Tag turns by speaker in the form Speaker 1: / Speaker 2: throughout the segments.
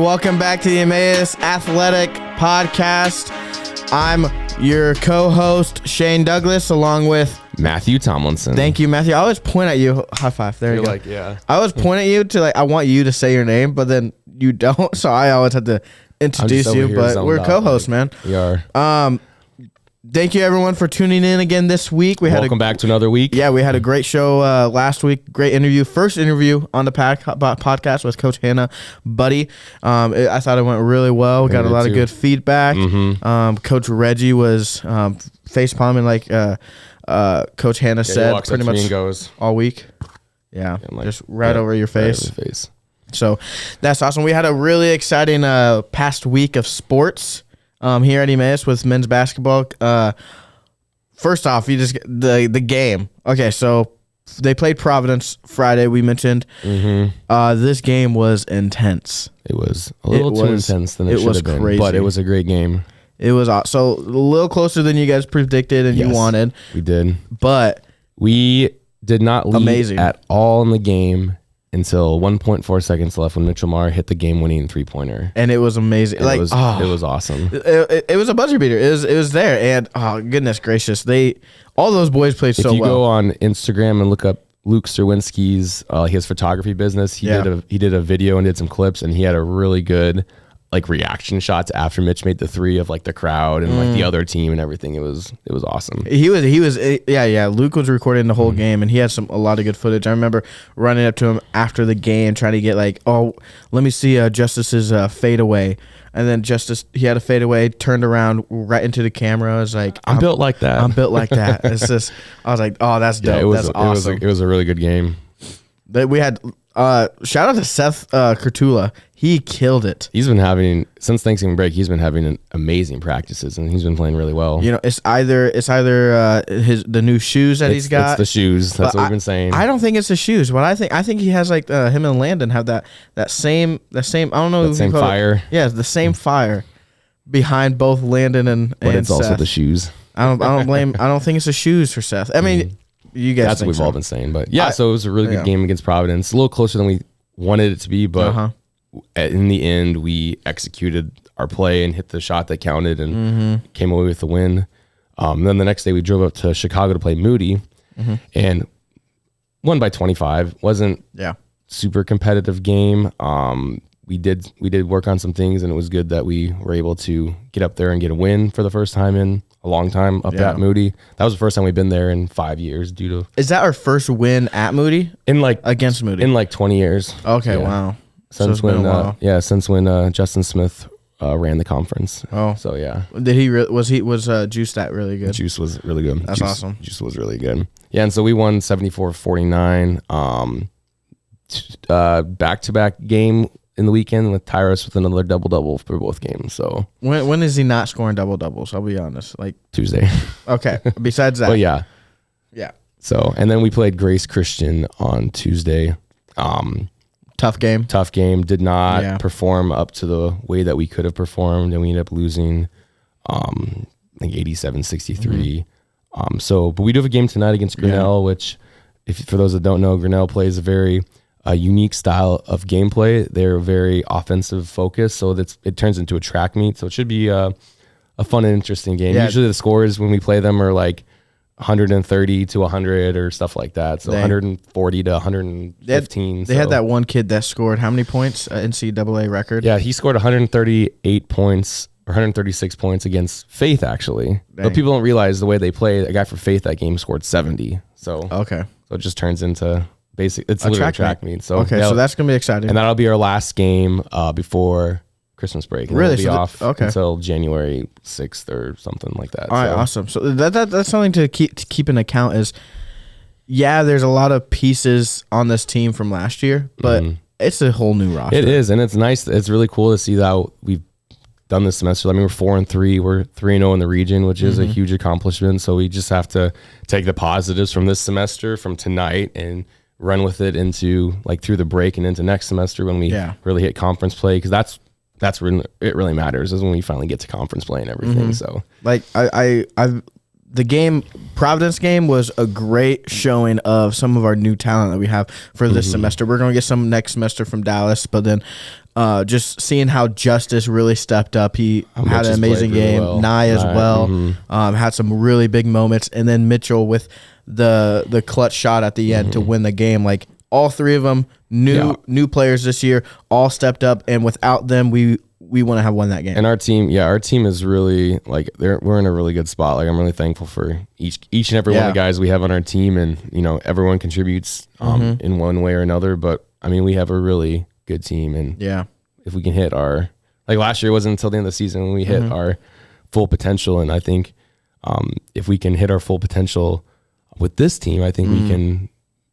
Speaker 1: welcome back to the Emmaus Athletic Podcast. I'm your co-host, Shane Douglas, along with
Speaker 2: Matthew Tomlinson.
Speaker 1: Thank you, Matthew. I always point at you. High five. There you go.
Speaker 2: Yeah.
Speaker 1: I always point at you to I want you to say your name, but then you don't, so I always have to introduce you. But we're co-hosts, man.
Speaker 2: We are.
Speaker 1: Thank you, everyone, for tuning in again this week.
Speaker 2: Welcome back to another week.
Speaker 1: Yeah, we had a great show last week. Great interview. First interview on the podcast with Coach Hannah Buddy. I thought it went really well. We got a lot of good feedback. Mm-hmm. Coach Reggie was face-palming like Coach Hannah said pretty much
Speaker 2: goes
Speaker 1: all week. Yeah, just right over your face.
Speaker 2: Right over the face.
Speaker 1: So that's awesome. We had a really exciting past week of sports. Here at Emmaus with men's basketball. First off, you just the game. Okay, so they played Providence Friday. We mentioned this game was intense.
Speaker 2: It was a little too intense than it should have been,
Speaker 1: crazy.
Speaker 2: But it was a great game.
Speaker 1: It was so a little closer than you guys predicted and you wanted.
Speaker 2: We did,
Speaker 1: but
Speaker 2: we did not lead at all in the game until 1.4 seconds left when Mitchell Marr hit the game-winning three-pointer.
Speaker 1: And it was amazing.
Speaker 2: It was awesome.
Speaker 1: It was a buzzer beater. It was there. And, oh, goodness gracious. All those boys played so well.
Speaker 2: If you go on Instagram and look up Luke Serwinski's, his photography business, he did a video and did some clips, and he had a really good reaction shots after Mitch made the three of the crowd and the other team and everything. It was awesome.
Speaker 1: He was Luke was recording the whole game, and he had a lot of good footage. I remember running up to him after the game trying to get let me see Justice's fadeaway, and then Justice, he had a fadeaway, turned around right into the camera. I was like,
Speaker 2: I'm built like that.
Speaker 1: I'm built like that. It's just, I was like, oh, that's dope. That's awesome.
Speaker 2: It was a really good game.
Speaker 1: We had shout out to Seth Kurtula. He killed it.
Speaker 2: He's been having, since Thanksgiving break, he's been having amazing practices, and he's been playing really well.
Speaker 1: You know, it's either the new shoes that he's got.
Speaker 2: It's the shoes. That's what we've been saying.
Speaker 1: I don't think it's the shoes. What I think he has him and Landon have that same. I don't know.
Speaker 2: That same fire.
Speaker 1: Yeah, the same fire behind both Landon and
Speaker 2: it's
Speaker 1: Seth.
Speaker 2: also the shoes.
Speaker 1: I don't think it's the shoes for Seth. I mean, you guys.
Speaker 2: That's what we've all been saying, but so it was a really good game against Providence. A little closer than we wanted it to be, but. In the end, we executed our play and hit the shot that counted and came away with the win. Then the next day, we drove up to Chicago to play Moody and won by 25. Wasn't super competitive game. We did work on some things, and it was good that we were able to get up there and get a win for the first time in a long time up at Moody. That was the first time we've been there in 5 years.
Speaker 1: Is that our first win at Moody? Against Moody
Speaker 2: in 20 years.
Speaker 1: Okay, wow.
Speaker 2: Since when Justin Smith ran the conference. Oh, so yeah.
Speaker 1: Did he was Juice that really good?
Speaker 2: Juice was really good.
Speaker 1: That's awesome.
Speaker 2: Juice was really good. Yeah, and so we won 74-49. Back-to-back game in the weekend with Tyrus with another double-double for both games. So
Speaker 1: when is he not scoring double-doubles? I'll be honest.
Speaker 2: Tuesday.
Speaker 1: Okay. Besides that.
Speaker 2: Well, yeah.
Speaker 1: Yeah.
Speaker 2: So, and then we played Grace Christian on Tuesday.
Speaker 1: Tough game.
Speaker 2: Did not perform up to the way that we could have performed, and we ended up losing, I think 87-63. But we do have a game tonight against Grinnell, which, for those that don't know, Grinnell plays a very unique style of gameplay. They're very offensive focused, so it turns into a track meet. So it should be a fun and interesting game. Yeah. Usually the scores when we play them are 130 to 100 or stuff like that. So 140 to 115.
Speaker 1: They had that one kid that scored how many points? NCAA record?
Speaker 2: Yeah, he scored 138 points or 136 points against Faith, actually. Dang. But people don't realize the way they play. A guy for Faith that game scored 70. So it just turns into it's literally a track meet. So
Speaker 1: so that's gonna be exciting.
Speaker 2: And that'll be our last game before Christmas break. And really? We'll be off until January 6th or something like that.
Speaker 1: All right, awesome. So that's something to keep in account is, there's a lot of pieces on this team from last year, but it's a whole new roster.
Speaker 2: It is, and it's nice. It's really cool to see that we've done this semester. I mean, we're 4-3. We're 3-0 in the region, which is a huge accomplishment. So we just have to take the positives from this semester, from tonight, and run with it into through the break and into next semester when we really hit conference play, because that's when it really matters, is when we finally get to conference play and everything. So
Speaker 1: I've the Providence game was a great showing of some of our new talent that we have for this semester. We're going to get some next semester from Dallas, but then just seeing how Justice really stepped up. He had an amazing game.
Speaker 2: Well.
Speaker 1: Nye as well. Had some really big moments. And then Mitchell with the clutch shot at the end to win the game. Like, all three of them, new players this year, all stepped up. And without them, we wouldn't have won that game.
Speaker 2: And our team is really, like, we're in a really good spot. Like, I'm really thankful for each and every one of the guys we have on our team, and everyone contributes in one way or another. But I mean, we have a really good team, and if we can hit our, like, last year it wasn't until the end of the season when we hit our full potential, and I think if we can hit our full potential with this team, I think we can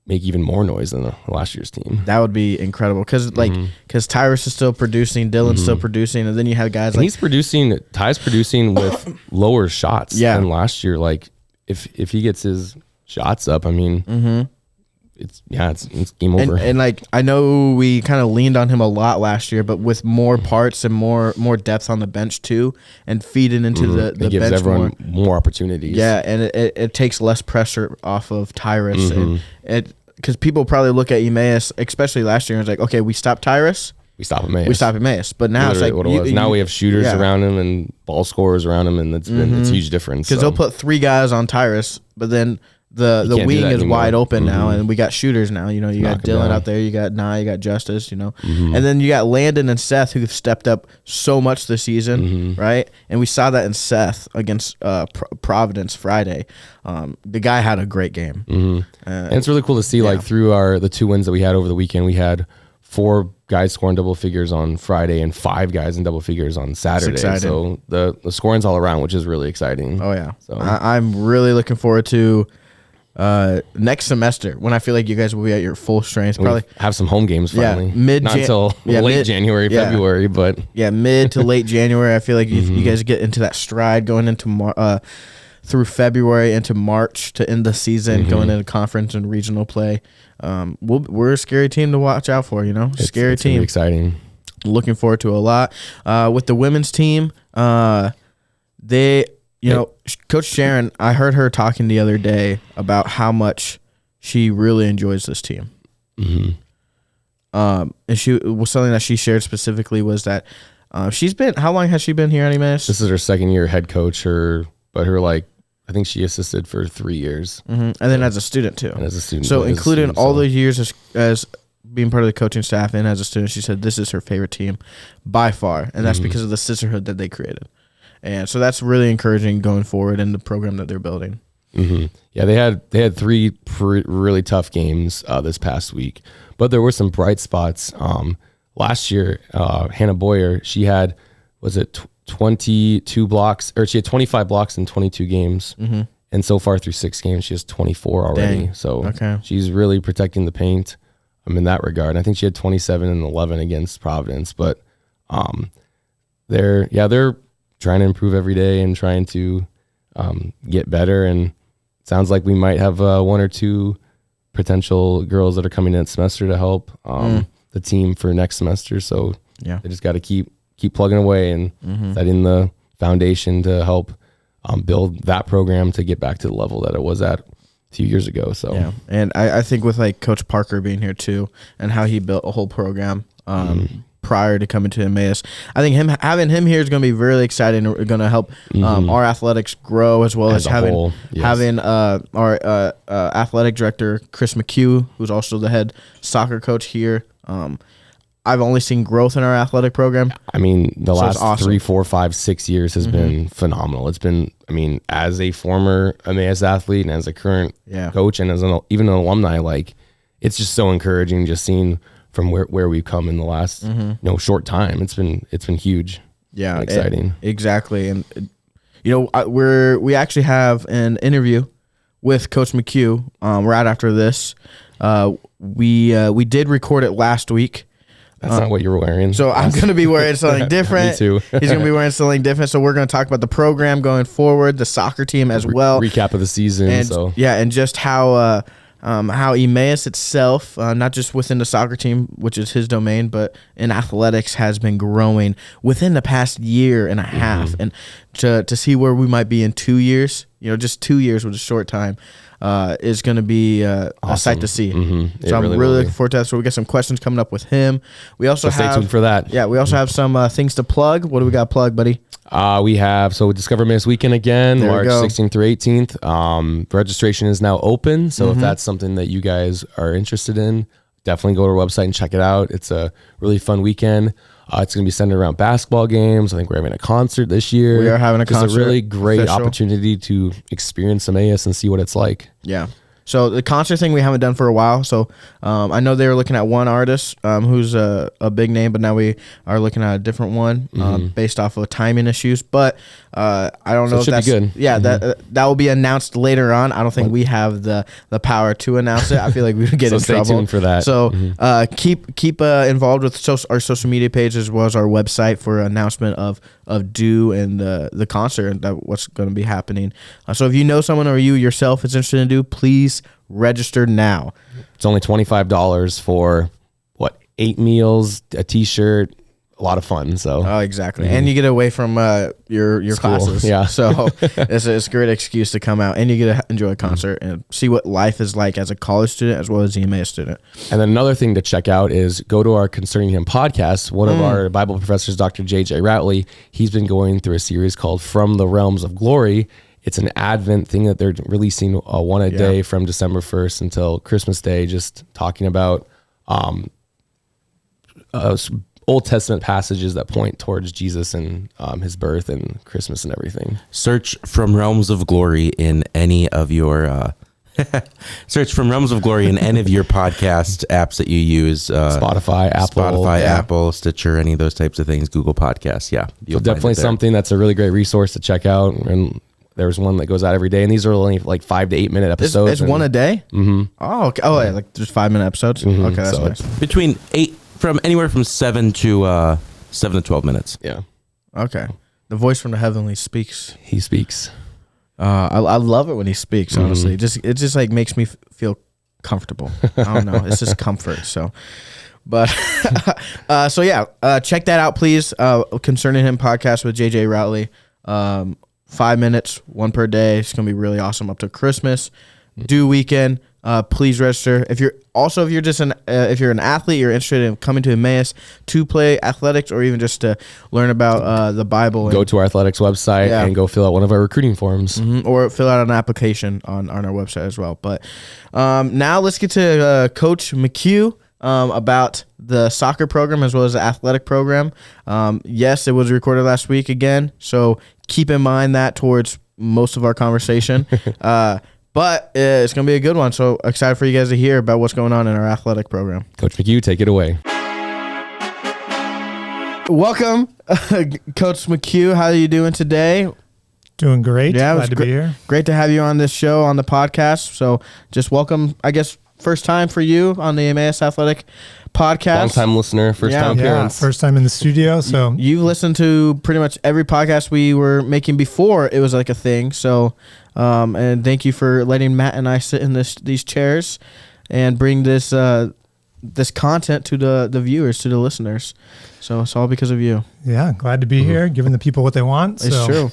Speaker 2: make even more noise than the last year's team.
Speaker 1: That would be incredible because Tyrus is still producing, Dylan's still producing, and then you have guys
Speaker 2: and Ty's producing with lower shots than last year. Like, if he gets his shots up, I mean, it's game over.
Speaker 1: And like, I know we kind of leaned on him a lot last year, but with more parts and more depth on the bench too, and feeding into the
Speaker 2: gives
Speaker 1: bench
Speaker 2: everyone more opportunities.
Speaker 1: Yeah, and it takes less pressure off of Tyrus, and because people probably look at Emmaus, especially last year, and it's like, okay, we stopped Tyrus,
Speaker 2: we stop Emmaus.
Speaker 1: But now
Speaker 2: literally
Speaker 1: it's like
Speaker 2: now we have shooters around him and ball scorers around him, and it's a huge difference.
Speaker 1: Because they'll put 3 guys on Tyrus, but then the wing is wide open now, and we got shooters now. You got Dylan out there, you got Nye, you got Justice, and then you got Landon and Seth, who've stepped up so much this season, right? And we saw that in Seth against Providence Friday. The guy had a great game,
Speaker 2: and it's really cool to see. Like, through the 2 wins that we had over the weekend, we had 4 guys scoring double figures on Friday and 5 guys in double figures on Saturday. So the scoring's all around, which is really exciting.
Speaker 1: Oh yeah, so I'm really looking forward to next semester when I feel like you guys will be at your full strength. Probably
Speaker 2: have some home games finally.
Speaker 1: Not
Speaker 2: until late January, February, but
Speaker 1: mid to late January. I feel like if you guys get into that stride going into through February into March to end the season, going into conference and regional play. We're a scary team to watch out for. Scary team,
Speaker 2: really exciting.
Speaker 1: Looking forward to a lot. With the women's team, they. Coach Sharon, I heard her talking the other day about how much she really enjoys this team. And she was something that she shared specifically was that how long has she been here at Emmaus?
Speaker 2: This is her second year head coach, I think she assisted for 3 years.
Speaker 1: And then as a student too.
Speaker 2: And as a student.
Speaker 1: So including all the years as being part of the coaching staff and as a student, she said this is her favorite team by far. And that's because of the sisterhood that they created. And so that's really encouraging going forward in the program that they're building.
Speaker 2: Yeah, they had 3 really tough games this past week, but there were some bright spots. Last year, Hannah Boyer, she had 22 blocks, or she had 25 blocks in 22 games, and so far through 6 games, she has 24 already.
Speaker 1: Dang.
Speaker 2: So she's really protecting the paint. In that regard, I think she had 27 and 11 against Providence, but they're trying to improve every day and trying to get better. And it sounds like we might have 1 or 2 potential girls that are coming in this semester to help the team for next semester. So they just got to keep plugging away and setting the foundation to help build that program to get back to the level that it was at a few years ago. So
Speaker 1: and I think with like Coach Parker being here too, and how he built a whole program prior to coming to Emmaus, I think having him here is going to be really exciting. We're going to help our athletics grow as well as having our athletic director Chris McHugh, who's also the head soccer coach here. I've only seen growth in our athletic program.
Speaker 2: I mean, the last 3, 4, 5, 6 years has been phenomenal. It's been, as a former Emmaus athlete and as a current coach and as even an alumni, like, it's just so encouraging just seeing from where we've come in the last short time. It's been huge.
Speaker 1: Yeah,
Speaker 2: and exciting.
Speaker 1: Exactly. And we actually have an interview with Coach McHugh right after this. We did record it last week.
Speaker 2: That's not what you were wearing.
Speaker 1: So I'm going to be wearing something different.
Speaker 2: Me too.
Speaker 1: He's going to be wearing something different. So we're going to talk about the program going forward, the soccer team as well.
Speaker 2: Recap of the season.
Speaker 1: And, and just how how Emmaus itself, not just within the soccer team, which is his domain, but in athletics has been growing within the past year and a half. And to see where we might be in 2 years, just 2 years with a short time, is going to be a sight to see. So I'm really looking forward to that. So we got some questions coming up with him. We also
Speaker 2: stay tuned for that.
Speaker 1: Yeah, we also have some things to plug. What do we got plug, buddy?
Speaker 2: We have Discover Emmaus Weekend again, March 16th through 18th. Registration is now open, so if that's something that you guys are interested in, definitely go to our website and check it out. It's a really fun weekend. It's going to be centered around basketball games. I think we're having a concert this year.
Speaker 1: We are having a concert.
Speaker 2: It's a really great opportunity to experience Emmaus and see what it's like.
Speaker 1: Yeah. So the concert thing we haven't done for a while. So I know they were looking at one artist who's a big name, but now we are looking at a different one based off of timing issues. But I don't know if that's
Speaker 2: good.
Speaker 1: Yeah, that will be announced later on. I don't think we have the power to announce it. I feel like we would get in trouble.
Speaker 2: Stay tuned for that.
Speaker 1: So keep involved with our social media page as well as our website for announcement of due and the concert and what's going to be happening. So if you know someone or you yourself is interested in due, please register now.
Speaker 2: It's only $25 for 8 meals, a t-shirt, a lot of fun. So
Speaker 1: exactly. And you get away from your classes.
Speaker 2: Yeah.
Speaker 1: So it's a great excuse to come out and you get to enjoy a concert and see what life is like as a college student as well as an EMA student.
Speaker 2: And then another thing to check out is go to our Concerning Him podcast. One of our Bible professors, Dr. J.J. Routley, he's been going through a series called From the Realms of Glory. It's an Advent thing that they're releasing one a day from December 1st until Christmas Day, just talking about Old Testament passages that point towards Jesus and his birth and Christmas and everything.
Speaker 3: Search From Realms of Glory in any of your search From Realms of Glory in any of your podcast apps that you use.
Speaker 2: Apple,
Speaker 3: Apple, Stitcher, any of those types of things. Google Podcasts,
Speaker 2: So definitely something that's a really great resource to check out. And there's one that goes out every day, and these are only like 5 to 8 minute episodes.
Speaker 1: It's one a day?
Speaker 2: Mm-hmm.
Speaker 1: Oh, okay. Oh, yeah, like just 5 minute episodes?
Speaker 2: Mm-hmm.
Speaker 1: Okay, that's nice.
Speaker 3: Between anywhere from 7 to 12 minutes.
Speaker 2: Yeah.
Speaker 1: Okay. The voice from the heavenly speaks.
Speaker 2: He speaks.
Speaker 1: I love it when he speaks, honestly. It just like makes me feel comfortable. I don't know. It's just comfort. So, but check that out, please. Concerning Him podcast with JJ Routley. 5 minutes, one per day. It's gonna be really awesome up to Christmas. Due weekend. Please register. If you're an athlete, you're interested in coming to Emmaus to play athletics or even just to learn about the Bible.
Speaker 2: Go to our athletics website and go fill out one of our recruiting forms.
Speaker 1: Or fill out an application on our website as well. But now let's get to Coach McHugh about the soccer program as well as the athletic program. Yes, it was recorded last week again, so keep in mind that towards most of our conversation. But it's going to be a good one. So excited for you guys to hear about what's going on in our athletic program.
Speaker 2: Coach McHugh, take it away.
Speaker 1: Welcome, Coach McHugh. How are you doing today?
Speaker 4: Doing great.
Speaker 1: Yeah,
Speaker 4: Glad to be here.
Speaker 1: Great to have you on this show, on the podcast. So just welcome, I guess, first time for you on the Emmaus Athletic podcast.
Speaker 2: Long time listener, first time appearance.
Speaker 4: First time in the studio. So
Speaker 1: you've listened to pretty much every podcast we were making before it was like a thing. So and thank you for letting Matt and I sit in these chairs and bring this content to the viewers, to the listeners. So it's all because of you.
Speaker 4: Yeah, glad to be here, giving the people what they want.
Speaker 1: It's true.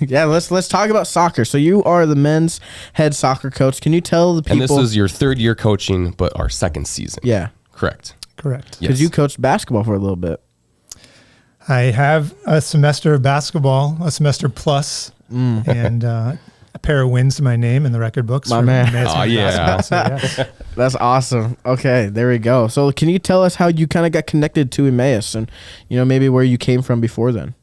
Speaker 1: Yeah, let's talk about soccer. So you are the men's head soccer coach. Can you tell the people?
Speaker 2: And this is your third year coaching, but our second season.
Speaker 1: Yeah.
Speaker 2: Correct.
Speaker 1: Because you coached basketball for a little bit.
Speaker 4: I have a semester of basketball, a semester plus, and a pair of wins to my name in the record books.
Speaker 1: My man.
Speaker 2: Oh, yeah.
Speaker 4: So, yes.
Speaker 1: That's awesome. Okay, there we go. So can you tell us how you kind of got connected to Emmaus and, maybe where you came from before then?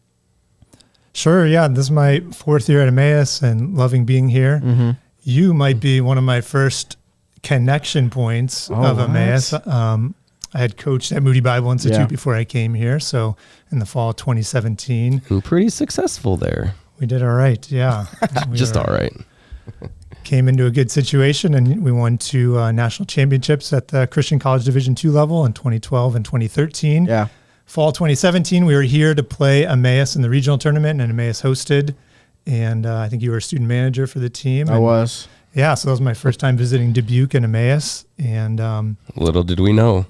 Speaker 4: Sure, yeah. This is my 4th year at Emmaus and loving being here. Mm-hmm. You might be one of my first connection points of Emmaus. I had coached at Moody Bible Institute before I came here, so in the fall of 2017.
Speaker 2: And pretty successful there.
Speaker 4: We did all right, yeah.
Speaker 2: Just all right.
Speaker 4: Came into a good situation, and we won 2 national championships at the Christian College Division II level in 2012 and 2013.
Speaker 1: Yeah.
Speaker 4: Fall 2017, we were here to play Emmaus in the regional tournament, and Emmaus hosted. And I think you were a student manager for the team.
Speaker 1: I was.
Speaker 4: Yeah, so that was my first time visiting Dubuque and Emmaus, and
Speaker 2: Little did we know.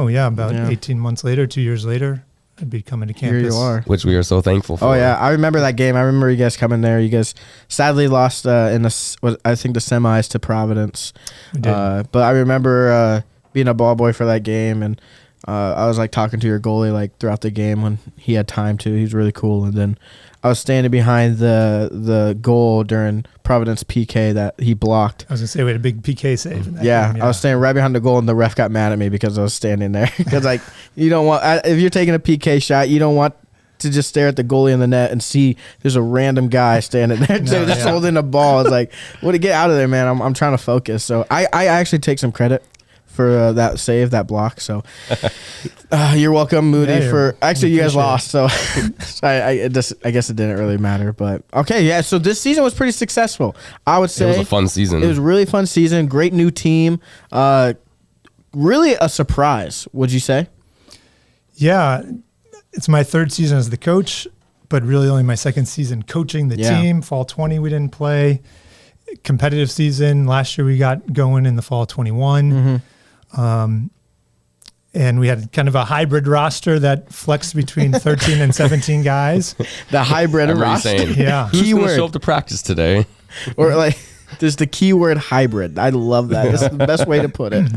Speaker 4: Yeah, about 18 months later, 2 years later, I'd be coming to campus.
Speaker 1: Here you are.
Speaker 2: Which we are so thankful for.
Speaker 1: Oh, yeah. I remember that game. I remember you guys coming there. You guys sadly lost in the semis to Providence.
Speaker 4: We did.
Speaker 1: But I remember being a ball boy for that game, and I was like talking to your goalie like throughout the game when he had time to. He was really cool. And then I was standing behind the goal during Providence PK that he blocked.
Speaker 4: I was going to say we had a big PK save in that game.
Speaker 1: I was standing right behind the goal, and the ref got mad at me because I was standing there. Because like you don't want if you're taking a PK shot, you don't want to just stare at the goalie in the net and see there's a random guy standing there just holding the ball. It's like, what to get out of there, man? I'm trying to focus. So I actually take some credit for that save, that block. So you're welcome, Moody. Actually, you guys lost, so I guess it didn't really matter. But okay, yeah. So this season was pretty successful. I would say
Speaker 2: it was a fun season.
Speaker 1: It was a really fun season. Great new team. Really a surprise. Would you say?
Speaker 4: Yeah, it's my third season as the coach, but really only my second season coaching the team. Fall 20 we didn't play. Competitive season. Last year we got going in the fall 21.
Speaker 1: Mm-hmm.
Speaker 4: And we had kind of a hybrid roster that flexed between 13 and 17 guys.
Speaker 1: The hybrid roster.
Speaker 4: Yeah.
Speaker 2: Who's going to show up to practice today?
Speaker 1: Or like, there's the keyword hybrid. I love that. That's the best way to put it.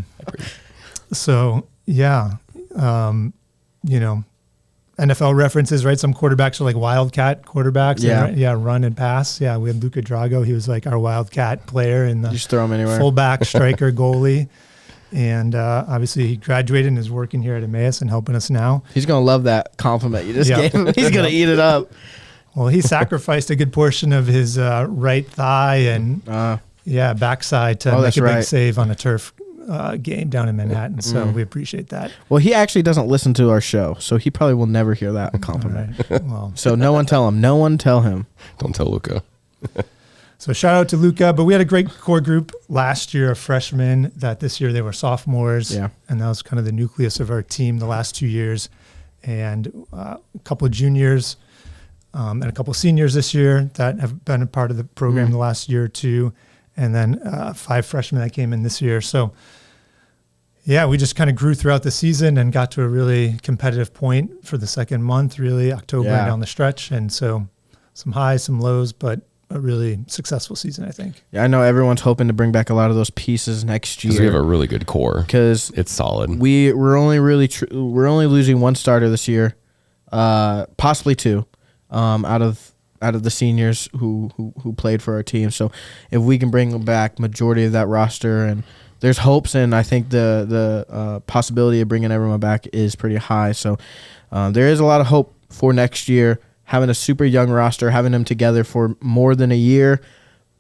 Speaker 4: So, yeah. NFL references, right? Some quarterbacks are like wildcat quarterbacks.
Speaker 1: Yeah.
Speaker 4: Run and pass. Yeah, we had Luka Drago. He was like our wildcat player in the
Speaker 1: just throw him anywhere.
Speaker 4: Fullback, striker, goalie. And obviously he graduated and is working here at Emmaus and helping us now.
Speaker 1: He's going to love that compliment you just gave him. He's going to eat it up.
Speaker 4: Well, he sacrificed a good portion of his right thigh and backside to make a big save on a turf game down in Manhattan. So we appreciate that.
Speaker 1: Well, he actually doesn't listen to our show, so he probably will never hear that compliment.
Speaker 4: Right. Well,
Speaker 1: so no one tell him. No one tell him.
Speaker 2: Don't tell Luka.
Speaker 4: So shout out to Luka, but we had a great core group last year of freshmen that this year they were sophomores.
Speaker 1: Yeah.
Speaker 4: And that was kind of the nucleus of our team the last 2 years. And a couple of juniors and a couple of seniors this year that have been a part of the program the last year or two. And then 5 freshmen that came in this year. So yeah, we just kind of grew throughout the season and got to a really competitive point for the second month, really October down the stretch. And so some highs, some lows, but a really successful season, I think.
Speaker 1: Yeah, I know everyone's hoping to bring back a lot of those pieces next year.
Speaker 2: Because we have a really good core.
Speaker 1: Because
Speaker 2: it's solid.
Speaker 1: We're only losing one starter this year, possibly 2, out of the seniors who played for our team. So if we can bring back majority of that roster, and there's hopes, and I think the possibility of bringing everyone back is pretty high. So there is a lot of hope for next year. Having a super young roster, having them together for more than a year,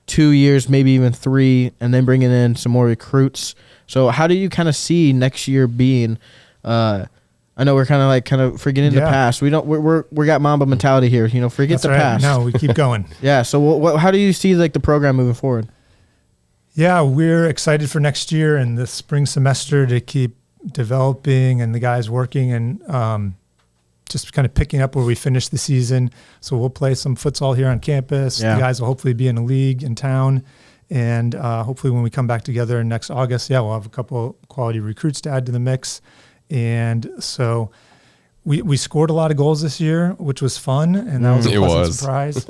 Speaker 1: 2 years, maybe even 3, and then bringing in some more recruits. So how do you kind of see next year being? I know we're kind of forgetting the past. We got Mamba mentality here. Forget the past.
Speaker 4: No, we keep going.
Speaker 1: Yeah. So how do you see like the program moving forward?
Speaker 4: Yeah, we're excited for next year and the spring semester to keep developing and the guys working and just kind of picking up where we finished the season. So we'll play some futsal here on campus.
Speaker 1: Yeah.
Speaker 4: The guys will hopefully be in a league in town. And hopefully when we come back together next August, we'll have a couple quality recruits to add to the mix. And so we scored a lot of goals this year, which was fun. And that was a pleasant surprise.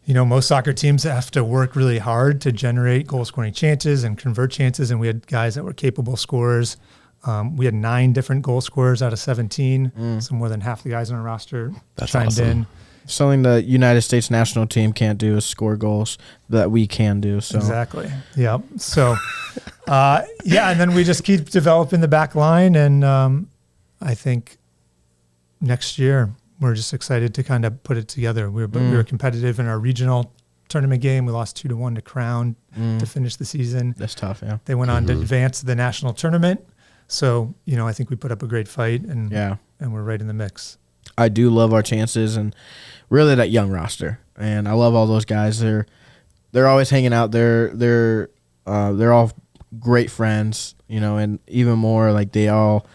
Speaker 4: Most soccer teams have to work really hard to generate goal scoring chances and convert chances. And we had guys that were capable scorers. We had 9 different goal scorers out of 17. So more than half the guys on our roster chimed in.
Speaker 1: Something the United States national team can't do is score goals that we can do. So
Speaker 4: exactly. Yep. So, and then we just keep developing the back line. And I think next year we're just excited to kind of put it together. We were competitive in our regional tournament game. We lost 2-1 to Crown to finish the season.
Speaker 1: That's tough, yeah.
Speaker 4: They went on to advance to the national tournament. So, I think we put up a great fight and we're right in the mix.
Speaker 1: I do love our chances and really that young roster. And I love all those guys. They're always hanging out. They're all great friends, and even more like they all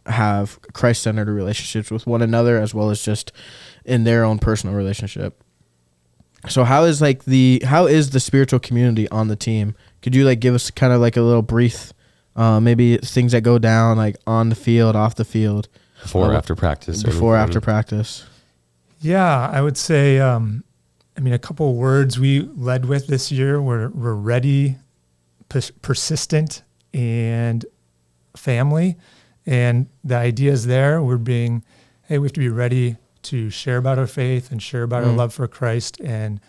Speaker 1: have Christ-centered relationships with one another as well as just in their own personal relationship. So how is the spiritual community on the team? Could you like give us kind of like a little brief, maybe things that go down like on the field, off the field,
Speaker 2: before or after practice?
Speaker 1: After practice.
Speaker 4: Yeah, I would say, a couple of words we led with this year were ready, persistent, and family. And the ideas there were being, hey, we have to be ready to share about our faith and share about our love for Christ and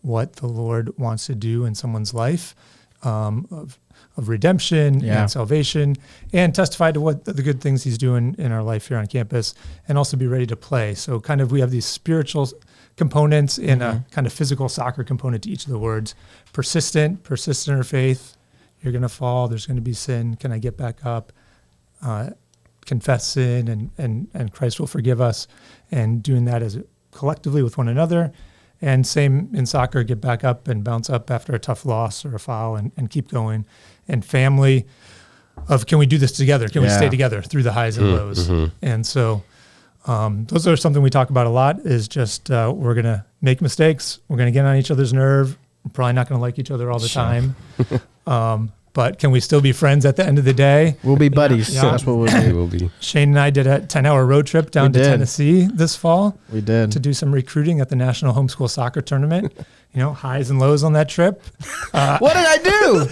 Speaker 4: what the Lord wants to do in someone's life, of redemption and salvation, and testify to what the good things he's doing in our life here on campus, and also be ready to play. So kind of we have these spiritual components and a kind of physical soccer component to each of the words. Persistent in our faith. You're going to fall. There's going to be sin. Can I get back up? Confess sin and Christ will forgive us, and doing that as collectively with one another. And same in soccer, get back up and bounce up after a tough loss or a foul and keep going. And family of, can we do this together? Can we stay together through the highs and lows? And so those are something we talk about a lot, is just we're going to make mistakes. We're going to get on each other's nerve. We're probably not going to like each other all the time. But can we still be friends at the end of the day?
Speaker 1: We'll be buddies. Yeah. That's what we'll be.
Speaker 4: Shane and I did a 10-hour road trip down to Tennessee this fall.
Speaker 1: We did.
Speaker 4: To do some recruiting at the National Homeschool Soccer Tournament. Highs and lows on that trip.
Speaker 1: What did I do?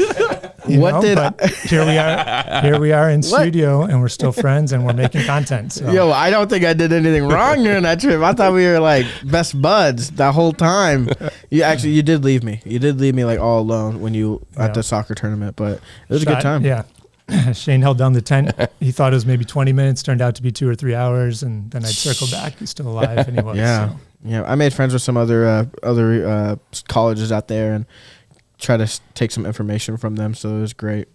Speaker 4: Here we are in studio, and we're still friends, and we're making content. So.
Speaker 1: Yo, I don't think I did anything wrong during that trip. I thought we were like best buds the whole time. You did leave me. You did leave me like all alone when you at the soccer tournament, but it was a good time.
Speaker 4: Yeah. Shane held down the tent. He thought it was maybe 20 minutes, turned out to be 2 or 3 hours, and then I'd circle back. He's still alive, and he was.
Speaker 1: Yeah. So. Yeah, I made friends with some other colleges out there and try to take some information from them. So it was great.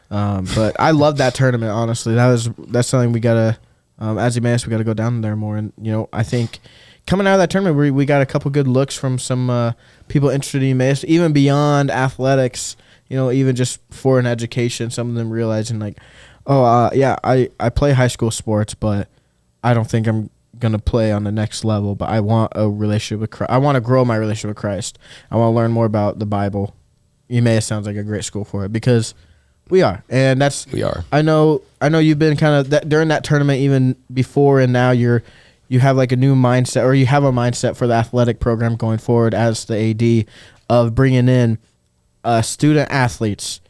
Speaker 1: But I love that tournament. Honestly, that's something we gotta, as Emmaus, we gotta go down there more. And I think coming out of that tournament, we got a couple good looks from some people interested in Emmaus, even beyond athletics. Even just for an education. Some of them realizing like, I play high school sports, but I don't think I'm gonna play on the next level, but I want a relationship with Christ. I want to grow my relationship with Christ. I want to learn more about the Bible. Emmaus sounds like a great school for it, because we are, and we are. I know you've been kind of that during that tournament, even before, and now you have like a new mindset, or you have a mindset for the athletic program going forward as the AD, of bringing in student athletes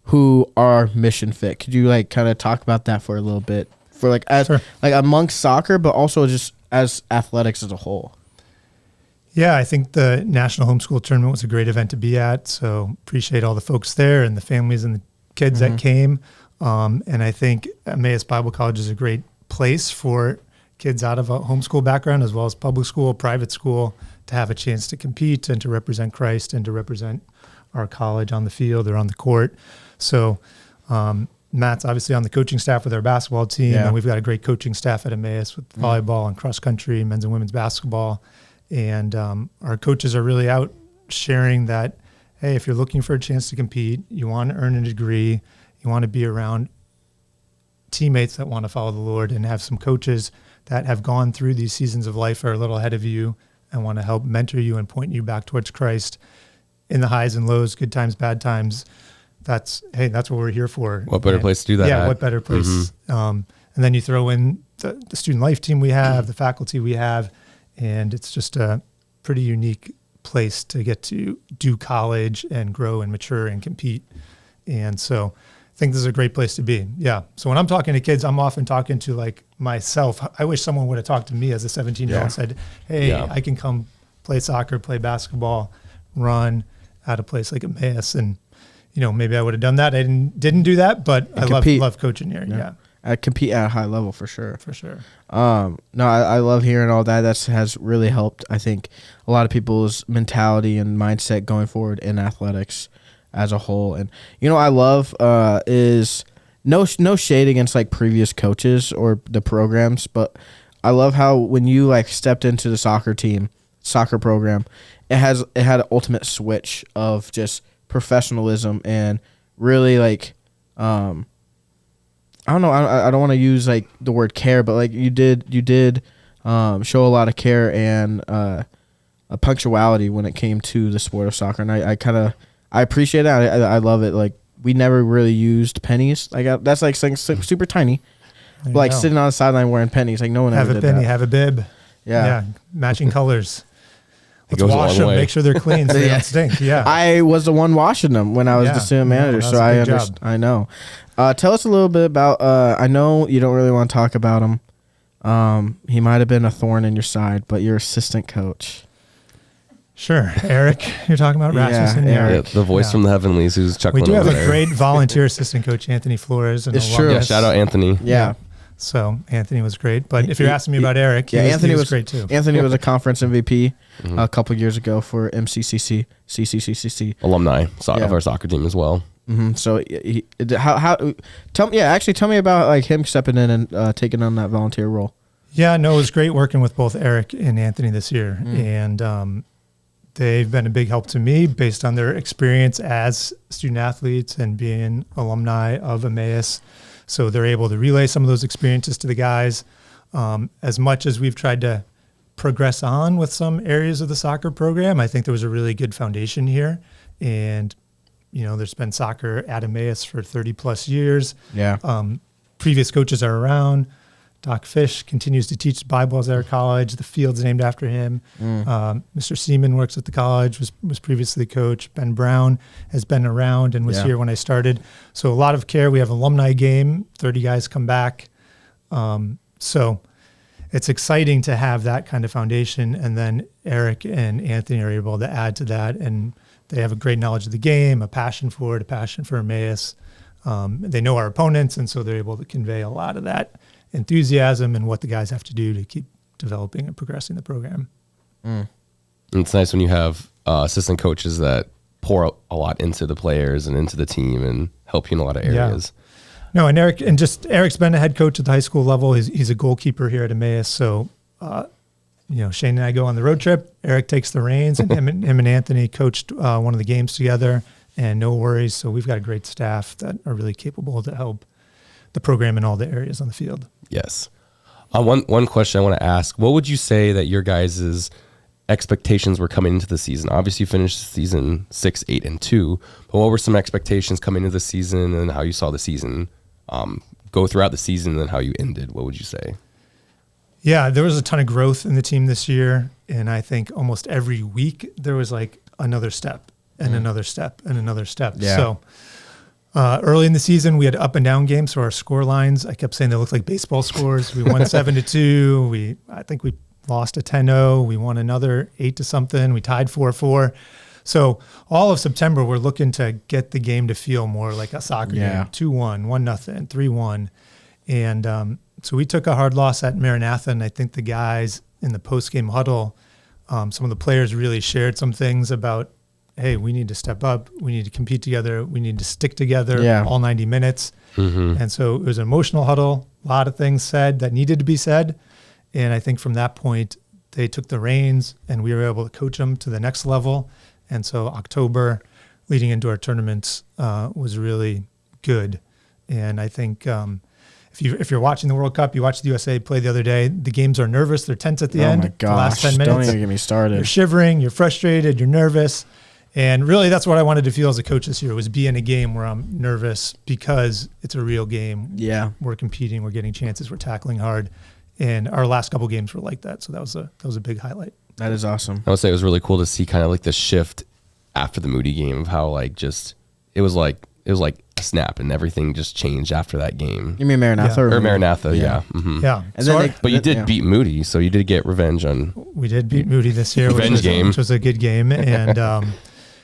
Speaker 1: who are mission fit. Could you like kind of talk about that for a little bit? For like amongst soccer, but also just as athletics as a whole.
Speaker 4: Yeah, I think the National Homeschool Tournament was a great event to be at. So appreciate all the folks there and the families and the kids that came. And I think Emmaus Bible College is a great place for kids out of a homeschool background, as well as public school, private school, to have a chance to compete and to represent Christ and to represent our college on the field or on the court. So Matt's obviously on the coaching staff with our basketball team, and we've got a great coaching staff at Emmaus with volleyball and cross country, men's and women's basketball. And our coaches are really out sharing that, hey, if you're looking for a chance to compete, you want to earn a degree, you want to be around teammates that want to follow the Lord, and have some coaches that have gone through these seasons of life, are a little ahead of you, and want to help mentor you and point you back towards Christ in the highs and lows, good times, bad times. That's what we're here for.
Speaker 2: What better place to do that?
Speaker 4: Yeah, what better place? And then you throw in the student life team we have, the faculty we have, and it's just a pretty unique place to get to do college and grow and mature and compete. And so I think this is a great place to be. Yeah. So when I'm talking to kids, I'm often talking to like myself. I wish someone would have talked to me as a 17-year-old and said, hey, I can come play soccer, play basketball, run at a place like Emmaus. And maybe I would have done that. I didn't do that, but I love coaching here. Yeah.
Speaker 1: I compete at a high level for sure.
Speaker 4: For sure.
Speaker 1: No, I love hearing all that. That has really helped, I think, a lot of people's mentality and mindset going forward in athletics as a whole. And, I love is no shade against like previous coaches or the programs, but I love how when you like stepped into the soccer program, it had an ultimate switch of just professionalism and really like I don't know, I don't want to use like the word care, but like you did show a lot of care and punctuality when it came to the sport of soccer, and I appreciate it. I love it. Like, we never really used pennies. Like, that's like super tiny, like sitting on the sideline wearing pennies. Like, no one ever did
Speaker 4: penny,
Speaker 1: that.
Speaker 4: have a bib. Yeah, matching colors. Let's wash them, make sure they're clean so they don't stink. Yeah,
Speaker 1: I was the one washing them when I was the student manager, so I understand. I know. Tell us a little bit about. I know you don't really want to talk about him. He might have been a thorn in your side, but your assistant coach.
Speaker 4: Sure, Eric. You're talking about Rasmussen.
Speaker 2: Eric. The voice from the heavenlies who's chuckling.
Speaker 4: We do have
Speaker 2: a
Speaker 4: great volunteer assistant coach, Anthony Flores.
Speaker 1: It's true.
Speaker 2: Yeah, shout out Anthony.
Speaker 1: Yeah.
Speaker 4: So Anthony was great, but if you're asking me about Eric, Anthony was great too.
Speaker 1: Anthony was a conference MVP a couple years ago for MCCC, CCCCC
Speaker 2: alumni of our soccer team as well.
Speaker 1: So tell me about like him stepping in and taking on that volunteer role.
Speaker 4: Yeah, no, it was great working with both Eric and Anthony this year, and they've been a big help to me based on their experience as student athletes and being alumni of Emmaus. So they're able to relay some of those experiences to the guys. As much as we've tried to progress on with some areas of the soccer program, I think there was a really good foundation here. And, there's been soccer at Emmaus for 30 plus years.
Speaker 1: Yeah.
Speaker 4: Previous coaches are around. Doc Fish continues to teach Bible at our college. The field's named after him. Mr. Seaman works at the college, was previously the coach. Ben Brown has been around and was here when I started. So a lot of care. We have alumni game. 30 guys come back. So it's exciting to have that kind of foundation. And then Eric and Anthony are able to add to that. And they have a great knowledge of the game, a passion for it, a passion for Emmaus. They know our opponents, and so they're able to convey a lot of that enthusiasm and what the guys have to do to keep developing and progressing the program.
Speaker 2: It's nice when you have assistant coaches that pour a lot into the players and into the team and help you in a lot of areas.
Speaker 4: No, and Eric's been a head coach at the high school level. He's a goalkeeper here at Emmaus. So, Shane and I go on the road trip. Eric takes the reins, and him and Anthony coached one of the games together, and no worries. So we've got a great staff that are really capable to help the program in all the areas on the field.
Speaker 2: Yes. One question I want to ask: what would you say that your guys' expectations were coming into the season? Obviously, you finished the season 6-8-2, but what were some expectations coming into the season, and how you saw the season go throughout the season, and how you ended? What would you say?
Speaker 4: Yeah, there was a ton of growth in the team this year, and I think almost every week there was like another step and another step and another step.
Speaker 1: Yeah.
Speaker 4: So early in the season, we had up and down games, so our score lines, I kept saying they looked like baseball scores. We won 7-2. I think we lost a 10-0. We won another 8-something. We tied 4-4. So all of September, we're looking to get the game to feel more like a soccer game. 2-1, 1-0, 3-1. And so we took a hard loss at Maranatha, and I think the guys in the post-game huddle, some of the players really shared some things about, hey, we need to step up. We need to compete together. We need to stick together all 90 minutes. And so it was an emotional huddle, a lot of things said that needed to be said. And I think from that point, they took the reins, and we were able to coach them to the next level. And so October, leading into our tournaments, was really good. And I think if you're watching the World Cup, you watched the USA play the other day, the games are nervous. They're tense at the end.
Speaker 1: Oh, my gosh.
Speaker 4: The last 10 minutes.
Speaker 1: Don't even get me started.
Speaker 4: You're shivering. You're frustrated. You're nervous. And really, that's what I wanted to feel as a coach this year, was be in a game where I'm nervous because it's a real game.
Speaker 1: Yeah.
Speaker 4: We're competing. We're getting chances. We're tackling hard. And our last couple games were like that. So that was a big highlight.
Speaker 1: That is awesome.
Speaker 2: I would say it was really cool to see kind of like the shift after the Moody game of how like just it was like a snap and everything just changed after that game.
Speaker 1: You mean Maranatha?
Speaker 2: Or Maranatha, yeah. Mm-hmm.
Speaker 4: Yeah.
Speaker 1: And then
Speaker 2: but you did beat Moody, so you did get revenge on.
Speaker 4: We did beat Moody this year,
Speaker 2: which
Speaker 4: was a good game. And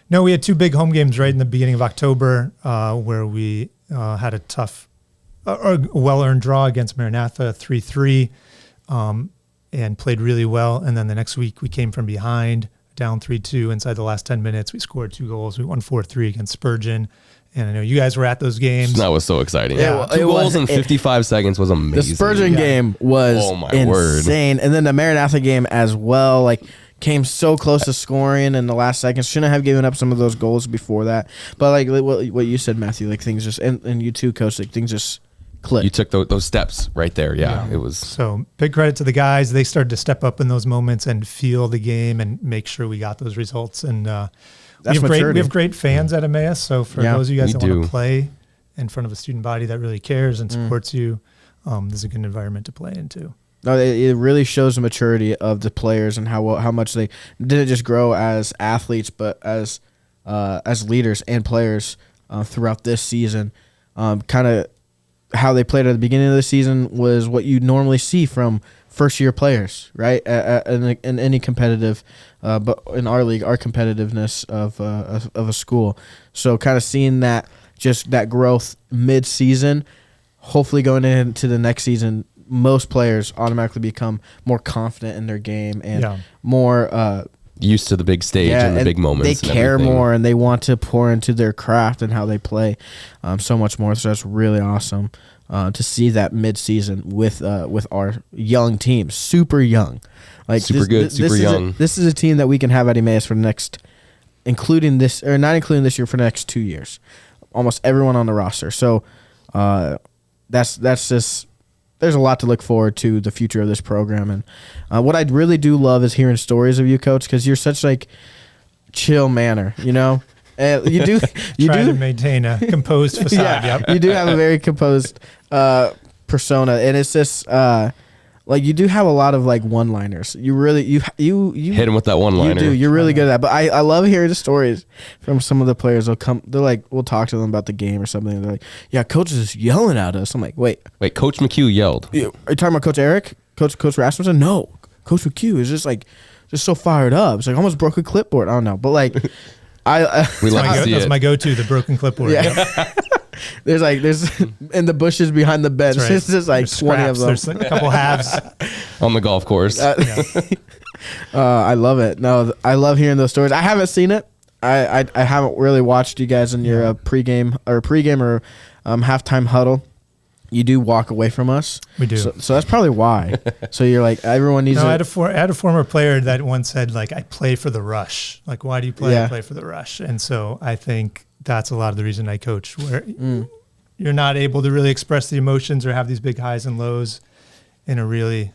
Speaker 4: no, we had two big home games right in the beginning of October where we had a tough, a well-earned draw against Maranatha, 3-3, and played really well. And then the next week we came from behind, down 3-2 inside the last 10 minutes. We scored 2 goals. We won 4-3 against Spurgeon. And I know you guys were at those games.
Speaker 2: That was so exciting.
Speaker 1: Yeah,
Speaker 2: 2 goals in 55 seconds was amazing.
Speaker 1: The Spurgeon game was insane. And then the Maranatha game as well, like came so close to scoring in the last seconds. Shouldn't have given up some of those goals before that. But like what you said, Matthew, like things just, and you too, Coach, like things just clicked.
Speaker 2: You took those steps right there. Yeah, it was.
Speaker 4: So big credit to the guys. They started to step up in those moments and feel the game and make sure we got those results. And we have great fans at Emmaus. So for those of you guys that want to play in front of a student body that really cares and supports you, this is a good environment to play into.
Speaker 1: No, it really shows the maturity of the players and how much they didn't just grow as athletes, but as leaders and players throughout this season. Kind of how they played at the beginning of the season was what you normally see from first-year players, right? In any competitive, but in our league, our competitiveness of a school. So kind of seeing that growth mid-season, hopefully going into the next season, most players automatically become more confident in their game and more
Speaker 2: used to the big stage and the big moments.
Speaker 1: They care more and they want to pour into their craft and how they play so much more. So that's really awesome to see that mid-season with our young team, super young, like
Speaker 2: super young.
Speaker 1: This is a team that we can have at Emmaus for the next, not including this year, for the next 2 years. Almost everyone on the roster. So that's just. There's a lot to look forward to the future of this program. And what I really do love is hearing stories of you, Coach, because you're such like chill manner, you know? You do
Speaker 4: to maintain a composed facade.
Speaker 1: You do have a very composed persona. And it's just like you do have a lot of like one-liners. You really you
Speaker 2: hit him with that one-liner.
Speaker 1: You do. You're really good at that. But I love hearing the stories from some of the players. They're like, we'll talk to them about the game or something. They're like, yeah, Coach is just yelling at us. I'm like, wait,
Speaker 2: Coach McHugh yelled.
Speaker 1: Are you talking about Coach Eric? Coach Rasmussen? No, Coach McHugh is just so fired up. It's like almost broke a clipboard. I don't know, but like
Speaker 4: that's my go-to, the broken clipboard.
Speaker 1: Yeah. There's in the bushes behind the bench. Right. It's just like
Speaker 4: there's
Speaker 1: 20
Speaker 4: scraps,
Speaker 1: of them.
Speaker 4: There's like a couple halves
Speaker 2: on the golf course.
Speaker 1: I love it. No, I love hearing those stories. I haven't seen it. I haven't really watched you guys in your pregame or halftime huddle. You do walk away from us.
Speaker 4: We do.
Speaker 1: So that's probably why. So you're like, everyone needs
Speaker 4: I had a former player that once said, like, I play for the rush. Like, why do you play? I play for the rush. And so I think that's a lot of the reason I coach, where you're not able to really express the emotions or have these big highs and lows in a really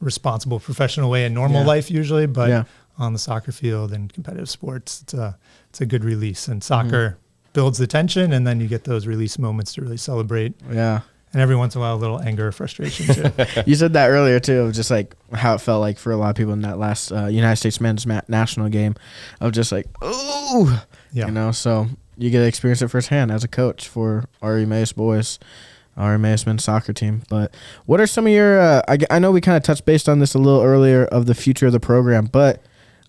Speaker 4: responsible professional way in normal life usually, but on the soccer field and competitive sports, it's a good release. And soccer builds the tension, and then you get those release moments to really celebrate. Yeah. And every once in a while, a little anger or frustration too.
Speaker 1: You said that earlier too, of just like how it felt like for a lot of people in that last United States men's national game, of just like, ooh, you know. So you get to experience it firsthand as a coach for our Emmaus boys, our Emmaus men's soccer team. But what are some of your? I know we kind of touched based on this a little earlier of the future of the program, but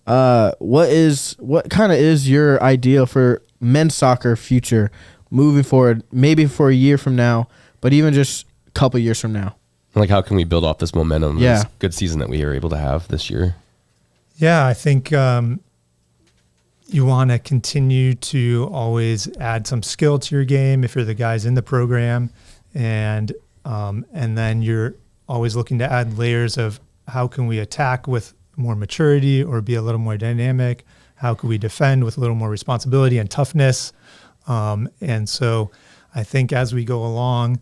Speaker 1: what kind of is your ideal for men's soccer future moving forward? Maybe for a year from now. But even just a couple years from now.
Speaker 2: Like, how can we build off this momentum, this good season that we were able to have this year?
Speaker 4: Yeah, I think you want to continue to always add some skill to your game if you're the guys in the program. And then you're always looking to add layers of how can we attack with more maturity or be a little more dynamic? How can we defend with a little more responsibility and toughness? And so I think as we go along,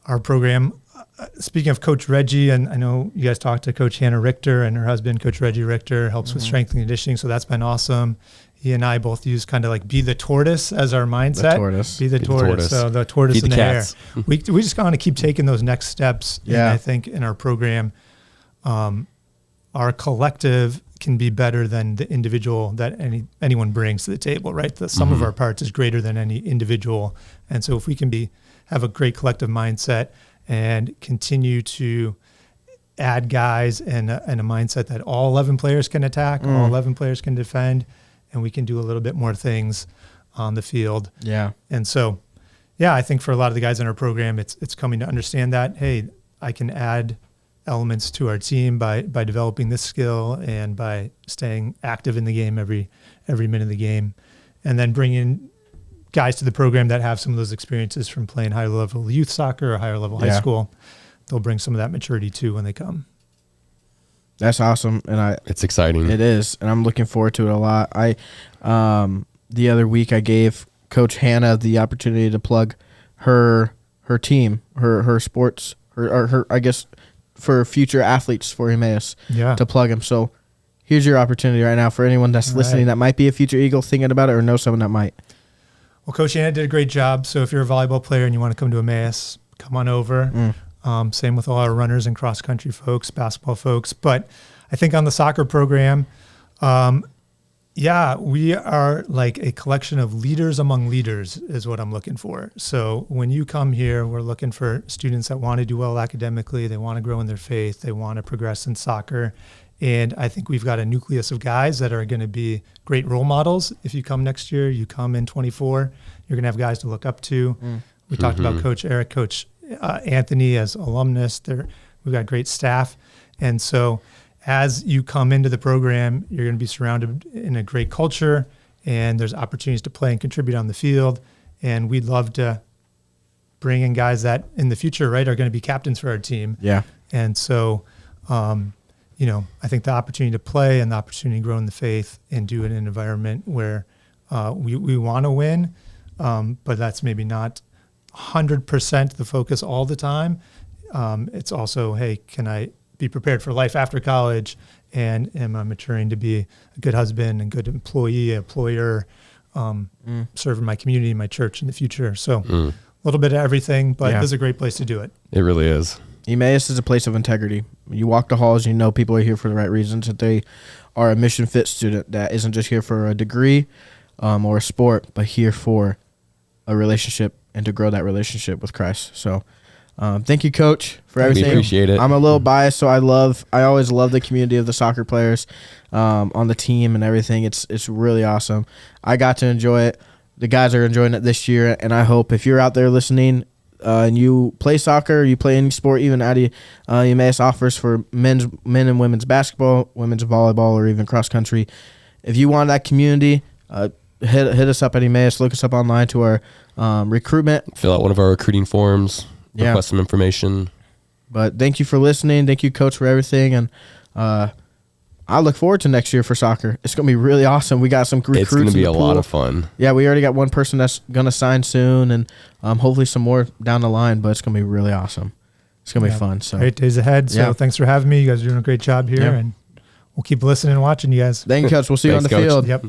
Speaker 4: our program, speaking of Coach Reggie, and I know you guys talked to Coach Hannah Richter and her husband, Coach Reggie Richter, helps with strength and conditioning. So that's been awesome. He and I both use kind of like be the tortoise as our mindset. Be the tortoise. So the tortoise in the hair. We just want to keep taking those next steps. Yeah. And I think in our program, our collective can be better than the individual that anyone brings to the table, right? The sum of our parts is greater than any individual. And so if we can have a great collective mindset and continue to add guys and a mindset that all 11 players can attack, all 11 players can defend, and we can do a little bit more things on the field. Yeah. And so, I think for a lot of the guys in our program, it's coming to understand that, hey, I can add elements to our team by developing this skill and by staying active in the game every minute of the game, and then bringing guys to the program that have some of those experiences from playing higher level youth soccer or higher level high school. They'll bring some of that maturity too when they come.
Speaker 1: That's awesome. And
Speaker 2: it's exciting.
Speaker 1: It is. And I'm looking forward to it a lot. The other week I gave Coach Hannah the opportunity to plug her her team, her sports, her I guess for future athletes for Emmaus to plug them. So here's your opportunity right now for anyone that's listening that might be a future Eagle thinking about it or know someone that might.
Speaker 4: Well, Coach Anna did a great job. So if you're a volleyball player and you want to come to Emmaus, come on over. Same with all our runners and cross-country folks, basketball folks. But I think on the soccer program, we are like a collection of leaders among leaders is what I'm looking for. So when you come here, we're looking for students that want to do well academically. They want to grow in their faith. They want to progress in soccer. And I think we've got a nucleus of guys that are going to be great role models. If you come next year, you come in 24, you're going to have guys to look up to. We talked about Coach Eric, Coach Anthony as alumnus. We've got great staff. And so as you come into the program, you're going to be surrounded in a great culture, and there's opportunities to play and contribute on the field. And we'd love to bring in guys that in the future, right, are going to be captains for our team. Yeah. And so, I think the opportunity to play and the opportunity to grow in the faith and do it in an environment where we want to win, but that's maybe not 100% the focus all the time. It's also, hey, can I be prepared for life after college, and am I maturing to be a good husband and good employee, employer, serving my community, my church in the future. So a little bit of everything, but this is a great place to do it.
Speaker 2: It really is.
Speaker 1: Emmaus is a place of integrity. You walk the halls, you know people are here for the right reasons, that they are a mission fit student that isn't just here for a degree or a sport, but here for a relationship and to grow that relationship with Christ. So thank you, Coach, for everything.
Speaker 2: We appreciate it.
Speaker 1: I'm a little biased, so I always love the community of the soccer players on the team and everything. It's really awesome. I got to enjoy it. The guys are enjoying it this year, and I hope if you're out there listening and you play soccer, you play any sport, even Emmaus offers for men and women's basketball, women's volleyball, or even cross country. If you want that community, hit us up at Emmaus. Look us up online to our recruitment.
Speaker 2: Fill out one of our recruiting forms. Request some information.
Speaker 1: But thank you for listening. Thank you, Coach, for everything. And I look forward to next year for soccer. It's going to be really awesome. We got some recruits.
Speaker 2: It's going to be a lot of fun.
Speaker 1: Yeah, we already got one person that's going to sign soon, and hopefully some more down the line, but it's going to be really awesome. It's going to be fun. So
Speaker 4: great days ahead. So thanks for having me. You guys are doing a great job here, and we'll keep listening and watching you guys.
Speaker 1: Thank you, Coach. We'll see you on the field.
Speaker 4: Yep.